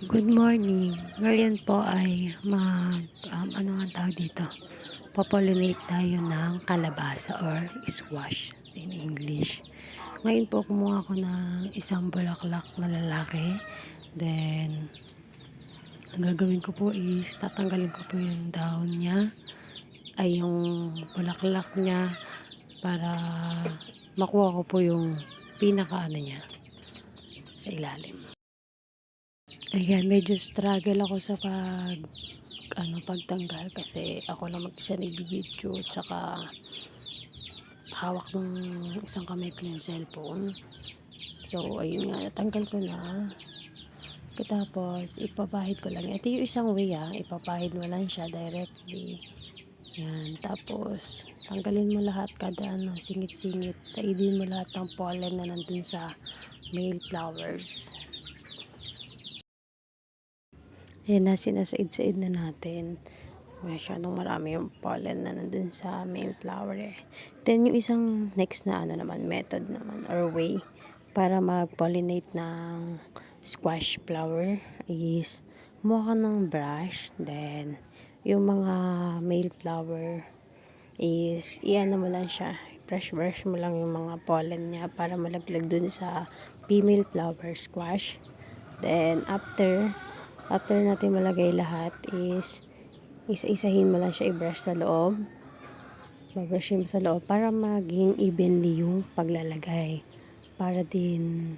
Good morning. Ngayon po ay ano ang tawag dito? Popollinate tayo ng kalabasa or squash in English. Ngayon po kumuha ko ng isang bulaklak na lalaki. Then, ang gagawin ko po is tatanggalin ko po yung dahon niya ay yung bulaklak niya para makuha ko po yung pinaka ano niya sa ilalim. Ayan, medyo struggle ako sa pagtanggal kasi ako lang mag-isa nagbibideo at saka hawak ng isang kamay ko yung cellphone. So, ayun nga, natanggal ko na. Tapos, ipapahid ko lang. Ito yung isang way ipapahid mo lang siya directly. Yan, tapos, tanggalin mo lahat kada singit-singit. Taidin mo lahat ng pollen na nandun sa male flowers. Ayan na, sinasaid-said na natin. Masyadong marami yung pollen na nandun sa male flower. Then, yung isang next na method naman or way para mag-pollinate ng squash flower is kumuha ka ng brush. Then, yung mga male flower is iano mo lang siya. Brush mo lang yung mga pollen niya para malaglag dun sa female flower squash. Then, after natin malagay lahat is isa-isahin mo lang siya i-brush sa loob. Mag-brush mo sa loob para maging evenly yung paglalagay. Para din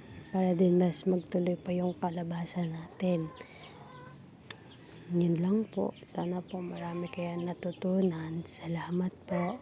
mas magtuloy pa yung kalabasa natin. Yun lang po. Sana po marami kaya natutunan. Salamat po.